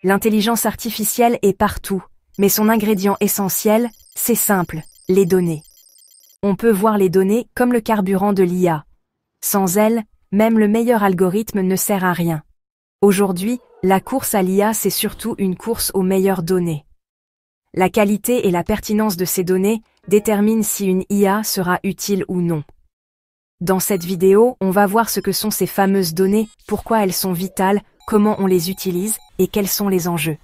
L'intelligence artificielle est partout, mais son ingrédient essentiel, c'est simple, les données. On peut voir les données comme le carburant de l'IA. Sans elles, même le meilleur algorithme ne sert à rien. Aujourd'hui, la course à l'IA, c'est surtout une course aux meilleures données. La qualité et la pertinence de ces données déterminent si une IA sera utile ou non. Dans cette vidéo, on va voir ce que sont ces fameuses données, pourquoi elles sont vitales, comment on les utilise et quels sont les enjeux.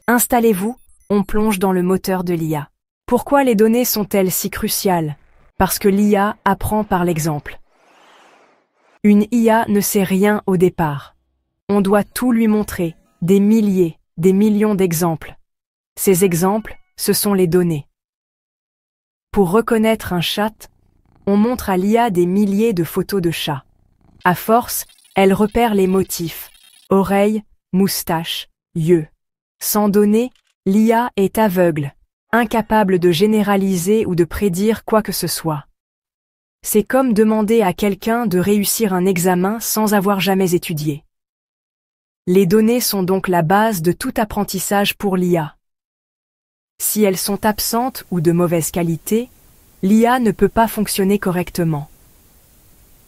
Installez-vous, on plonge dans le moteur de l'IA. Pourquoi les données sont-elles si cruciales? Parce que l'IA apprend par l'exemple. Une IA ne sait rien au départ. On doit tout lui montrer, des milliers, des millions d'exemples. Ces exemples, ce sont les données. Pour reconnaître un chat, on montre à l'IA des milliers de photos de chats. À force, elle repère les motifs, oreilles, moustaches, yeux. Sans données, l'IA est aveugle, incapable de généraliser ou de prédire quoi que ce soit. C'est comme demander à quelqu'un de réussir un examen sans avoir jamais étudié. Les données sont donc la base de tout apprentissage pour l'IA. Si elles sont absentes ou de mauvaise qualité, l'IA ne peut pas fonctionner correctement.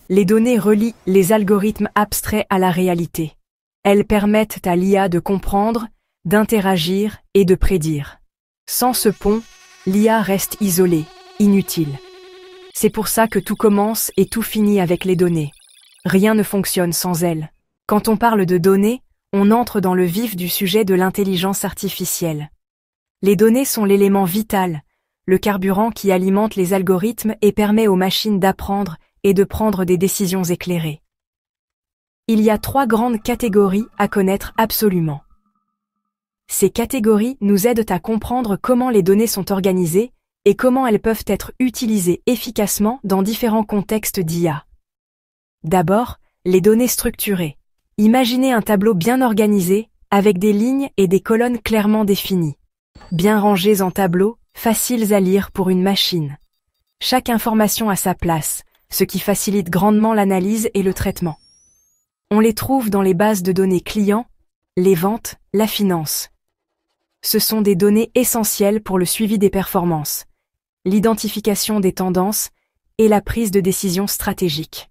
Les données relient les algorithmes abstraits à la réalité. Elles permettent à l'IA de comprendre, d'interagir et de prédire. Sans ce pont, l'IA reste isolée, inutile. C'est pour ça que tout commence et tout finit avec les données. Rien ne fonctionne sans elles. Quand on parle de données, on entre dans le vif du sujet de l'intelligence artificielle. Les données sont l'élément vital, le carburant qui alimente les algorithmes et permet aux machines d'apprendre et de prendre des décisions éclairées. Il y a 3 grandes catégories à connaître absolument. Ces catégories nous aident à comprendre comment les données sont organisées et comment elles peuvent être utilisées efficacement dans différents contextes d'IA. D'abord, les données structurées. Imaginez un tableau bien organisé, avec des lignes et des colonnes clairement définies. Bien rangées en tableaux, faciles à lire pour une machine. Chaque information a sa place, ce qui facilite grandement l'analyse et le traitement. On les trouve dans les bases de données clients, les ventes, la finance. Ce sont des données essentielles pour le suivi des performances, l'identification des tendances et la prise de décision stratégique.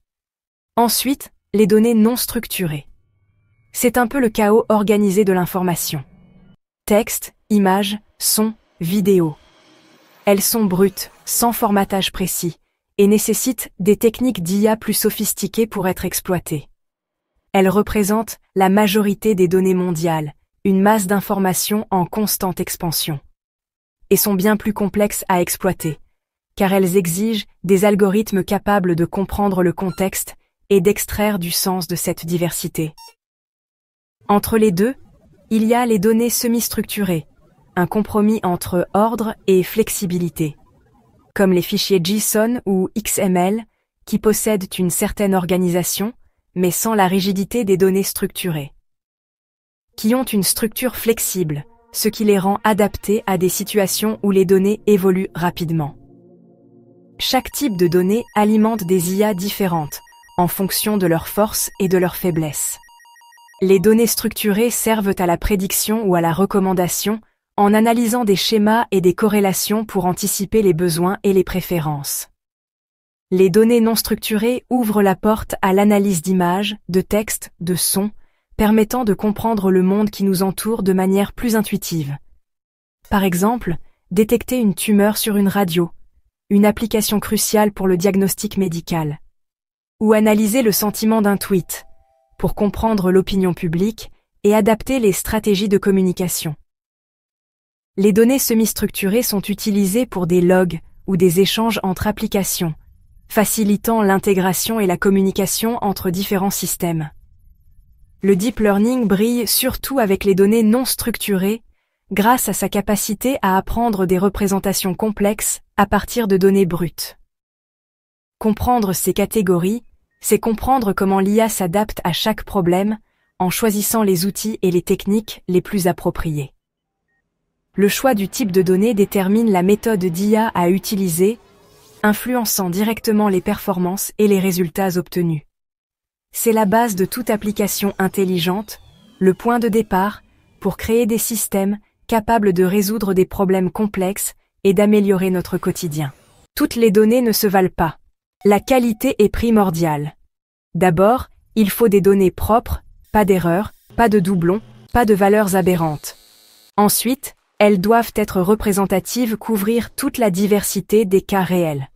Ensuite, les données non structurées. C'est un peu le chaos organisé de l'information. Texte, images, sons, vidéos. Elles sont brutes, sans formatage précis, et nécessitent des techniques d'IA plus sophistiquées pour être exploitées. Elles représentent la majorité des données mondiales, une masse d'informations en constante expansion. Et sont bien plus complexes à exploiter, car elles exigent des algorithmes capables de comprendre le contexte et d'extraire du sens de cette diversité. Entre les deux, il y a les données semi-structurées, un compromis entre ordre et flexibilité, comme les fichiers JSON ou XML, qui possèdent une certaine organisation, mais sans la rigidité des données structurées. Qui ont une structure flexible, ce qui les rend adaptés à des situations où les données évoluent rapidement. Chaque type de données alimente des IA différentes, en fonction de leurs forces et de leurs faiblesses. Les données structurées servent à la prédiction ou à la recommandation, en analysant des schémas et des corrélations pour anticiper les besoins et les préférences. Les données non structurées ouvrent la porte à l'analyse d'images, de textes, de sons, permettant de comprendre le monde qui nous entoure de manière plus intuitive. Par exemple, détecter une tumeur sur une radio, une application cruciale pour le diagnostic médical. Ou analyser le sentiment d'un tweet, pour comprendre l'opinion publique et adapter les stratégies de communication. Les données semi-structurées sont utilisées pour des logs ou des échanges entre applications, facilitant l'intégration et la communication entre différents systèmes. Le deep learning brille surtout avec les données non structurées, grâce à sa capacité à apprendre des représentations complexes à partir de données brutes. Comprendre ces catégories, c'est comprendre comment l'IA s'adapte à chaque problème, en choisissant les outils et les techniques les plus appropriés. Le choix du type de données détermine la méthode d'IA à utiliser, influençant directement les performances et les résultats obtenus. C'est la base de toute application intelligente, le point de départ, pour créer des systèmes capables de résoudre des problèmes complexes et d'améliorer notre quotidien. Toutes les données ne se valent pas. La qualité est primordiale. D'abord, il faut des données propres, pas d'erreurs, pas de doublons, pas de valeurs aberrantes. Ensuite, elles doivent être représentatives, couvrir toute la diversité des cas réels.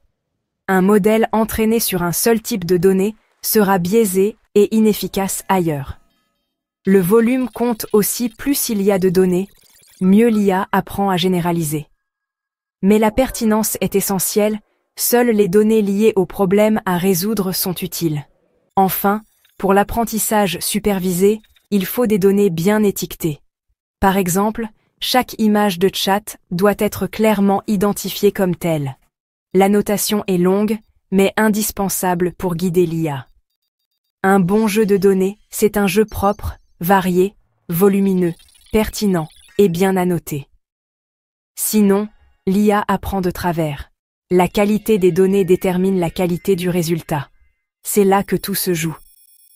Un modèle entraîné sur un seul type de données sera biaisé et inefficace ailleurs. Le volume compte aussi. Plus il y a de données, mieux l'IA apprend à généraliser. Mais la pertinence est essentielle, seules les données liées aux problèmes à résoudre sont utiles. Enfin, pour l'apprentissage supervisé, il faut des données bien étiquetées. Par exemple, chaque image de chat doit être clairement identifiée comme telle. La notation est longue, mais indispensable pour guider l'IA. Un bon jeu de données, c'est un jeu propre, varié, volumineux, pertinent et bien annoté. Sinon, l'IA apprend de travers. La qualité des données détermine la qualité du résultat. C'est là que tout se joue.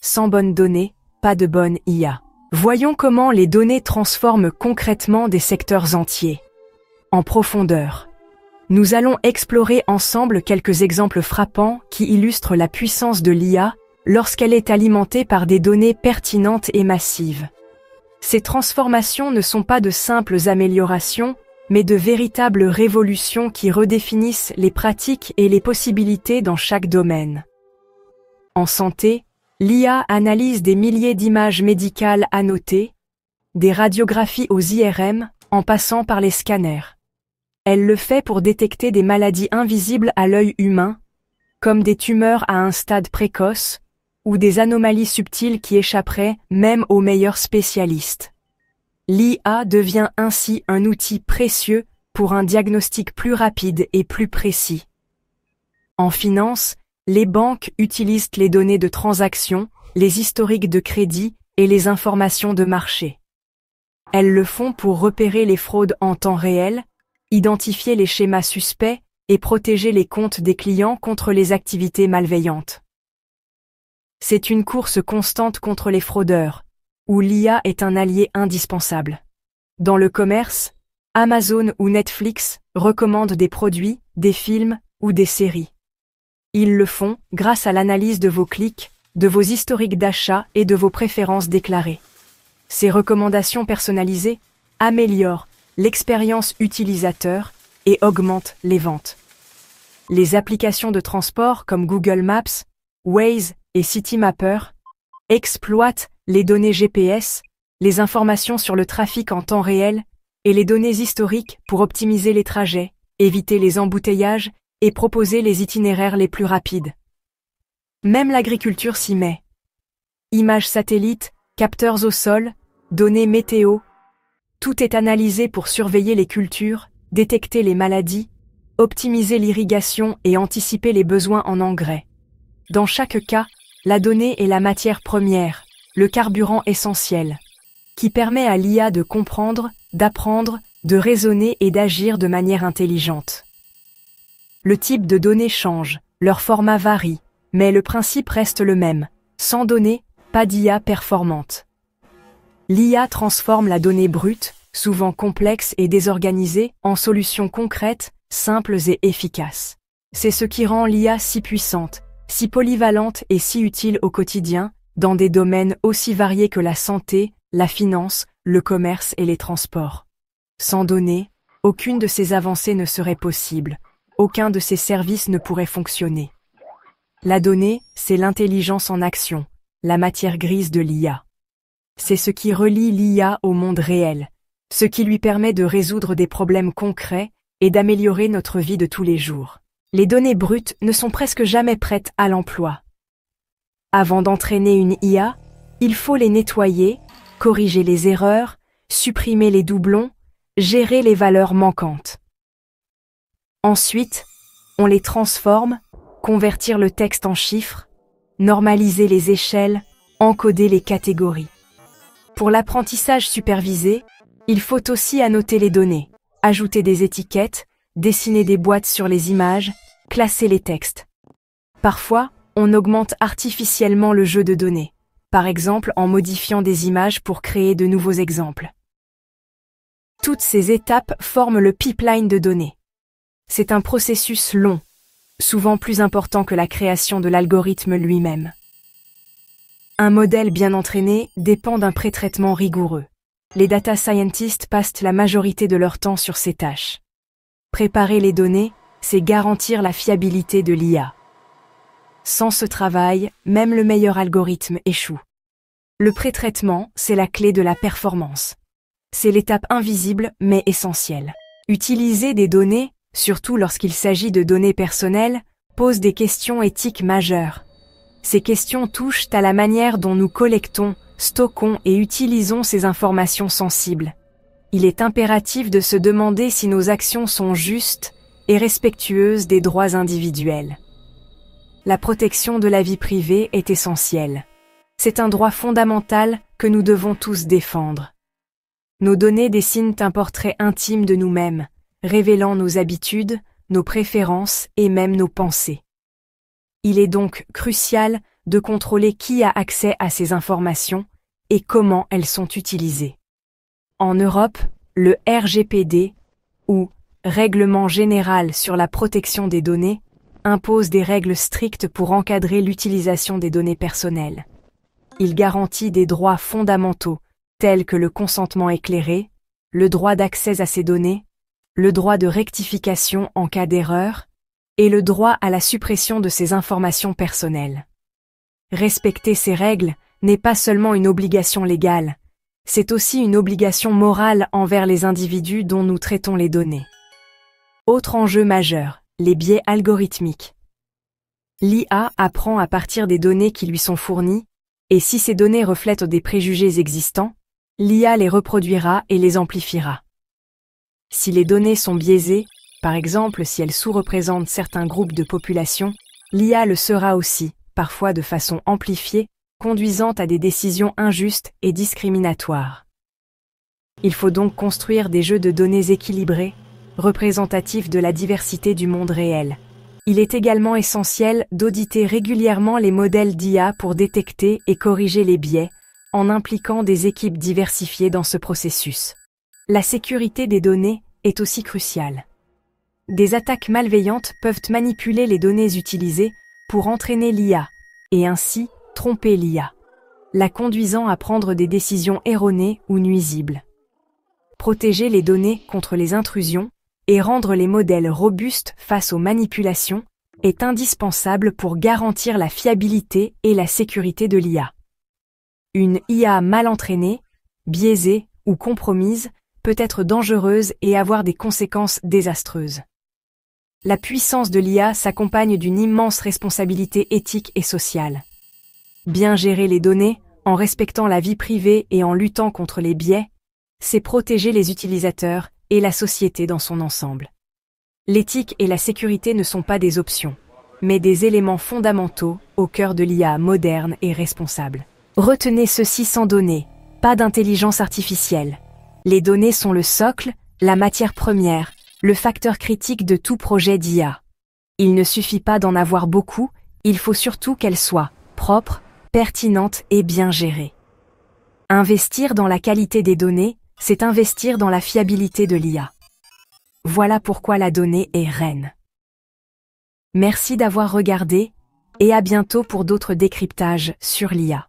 Sans bonnes données, pas de bonne IA. Voyons comment les données transforment concrètement des secteurs entiers. En profondeur. Nous allons explorer ensemble quelques exemples frappants qui illustrent la puissance de l'IA lorsqu'elle est alimentée par des données pertinentes et massives. Ces transformations ne sont pas de simples améliorations, mais de véritables révolutions qui redéfinissent les pratiques et les possibilités dans chaque domaine. En santé, l'IA analyse des milliers d'images médicales annotées, des radiographies aux IRM, en passant par les scanners. Elle le fait pour détecter des maladies invisibles à l'œil humain, comme des tumeurs à un stade précoce, ou des anomalies subtiles qui échapperaient même aux meilleurs spécialistes. L'IA devient ainsi un outil précieux pour un diagnostic plus rapide et plus précis. En finance, les banques utilisent les données de transactions, les historiques de crédit et les informations de marché. Elles le font pour repérer les fraudes en temps réel, identifier les schémas suspects et protéger les comptes des clients contre les activités malveillantes. C'est une course constante contre les fraudeurs, où l'IA est un allié indispensable. Dans le commerce, Amazon ou Netflix recommandent des produits, des films ou des séries. Ils le font grâce à l'analyse de vos clics, de vos historiques d'achat et de vos préférences déclarées. Ces recommandations personnalisées améliorent l'expérience utilisateur et augmentent les ventes. Les applications de transport comme Google Maps, Waze et Citymapper exploitent les données GPS, les informations sur le trafic en temps réel et les données historiques pour optimiser les trajets, éviter les embouteillages et proposer les itinéraires les plus rapides. Même l'agriculture s'y met. Images satellites, capteurs au sol, données météo, tout est analysé pour surveiller les cultures, détecter les maladies, optimiser l'irrigation et anticiper les besoins en engrais. Dans chaque cas, la donnée est la matière première, le carburant essentiel, qui permet à l'IA de comprendre, d'apprendre, de raisonner et d'agir de manière intelligente. Le type de données change, leur format varie, mais le principe reste le même. Sans données, pas d'IA performante. L'IA transforme la donnée brute, souvent complexe et désorganisée, en solutions concrètes, simples et efficaces. C'est ce qui rend l'IA si puissante, si polyvalente et si utile au quotidien, dans des domaines aussi variés que la santé, la finance, le commerce et les transports. Sans données, aucune de ces avancées ne serait possible, aucun de ces services ne pourrait fonctionner. La donnée, c'est l'intelligence en action, la matière grise de l'IA. C'est ce qui relie l'IA au monde réel, ce qui lui permet de résoudre des problèmes concrets et d'améliorer notre vie de tous les jours. Les données brutes ne sont presque jamais prêtes à l'emploi. Avant d'entraîner une IA, il faut les nettoyer, corriger les erreurs, supprimer les doublons, gérer les valeurs manquantes. Ensuite, on les transforme, convertir le texte en chiffres, normaliser les échelles, encoder les catégories. Pour l'apprentissage supervisé, il faut aussi annoter les données, ajouter des étiquettes, dessiner des boîtes sur les images, classer les textes. Parfois, on augmente artificiellement le jeu de données, par exemple en modifiant des images pour créer de nouveaux exemples. Toutes ces étapes forment le pipeline de données. C'est un processus long, souvent plus important que la création de l'algorithme lui-même. Un modèle bien entraîné dépend d'un pré-traitement rigoureux. Les data scientists passent la majorité de leur temps sur ces tâches. Préparer les données, c'est garantir la fiabilité de l'IA. Sans ce travail, même le meilleur algorithme échoue. Le pré-traitement, c'est la clé de la performance. C'est l'étape invisible mais essentielle. Utiliser des données, surtout lorsqu'il s'agit de données personnelles, pose des questions éthiques majeures. Ces questions touchent à la manière dont nous collectons, stockons et utilisons ces informations sensibles. Il est impératif de se demander si nos actions sont justes et respectueuses des droits individuels. La protection de la vie privée est essentielle. C'est un droit fondamental que nous devons tous défendre. Nos données dessinent un portrait intime de nous-mêmes, révélant nos habitudes, nos préférences et même nos pensées. Il est donc crucial de contrôler qui a accès à ces informations et comment elles sont utilisées. En Europe, le RGPD, ou Règlement général sur la protection des données, impose des règles strictes pour encadrer l'utilisation des données personnelles. Il garantit des droits fondamentaux, tels que le consentement éclairé, le droit d'accès à ces données, le droit de rectification en cas d'erreur, et le droit à la suppression de ces informations personnelles. Respecter ces règles n'est pas seulement une obligation légale, c'est aussi une obligation morale envers les individus dont nous traitons les données. Autre enjeu majeur, les biais algorithmiques. L'IA apprend à partir des données qui lui sont fournies, et si ces données reflètent des préjugés existants, l'IA les reproduira et les amplifiera. Si les données sont biaisées, par exemple si elles sous-représentent certains groupes de population, l'IA le sera aussi, parfois de façon amplifiée, conduisant à des décisions injustes et discriminatoires. Il faut donc construire des jeux de données équilibrés, représentatifs de la diversité du monde réel. Il est également essentiel d'auditer régulièrement les modèles d'IA pour détecter et corriger les biais, en impliquant des équipes diversifiées dans ce processus. La sécurité des données est aussi cruciale. Des attaques malveillantes peuvent manipuler les données utilisées pour entraîner l'IA, et ainsi tromper l'IA, la conduisant à prendre des décisions erronées ou nuisibles. Protéger les données contre les intrusions et rendre les modèles robustes face aux manipulations est indispensable pour garantir la fiabilité et la sécurité de l'IA. Une IA mal entraînée, biaisée ou compromise peut être dangereuse et avoir des conséquences désastreuses. La puissance de l'IA s'accompagne d'une immense responsabilité éthique et sociale. Bien gérer les données, en respectant la vie privée et en luttant contre les biais, c'est protéger les utilisateurs et la société dans son ensemble. L'éthique et la sécurité ne sont pas des options, mais des éléments fondamentaux au cœur de l'IA moderne et responsable. Retenez ceci: sans données, pas d'intelligence artificielle. Les données sont le socle, la matière première, le facteur critique de tout projet d'IA. Il ne suffit pas d'en avoir beaucoup, il faut surtout qu'elles soient propres, pertinentes et bien gérées. Investir dans la qualité des données, c'est investir dans la fiabilité de l'IA. Voilà pourquoi la donnée est reine. Merci d'avoir regardé, et à bientôt pour d'autres décryptages sur l'IA.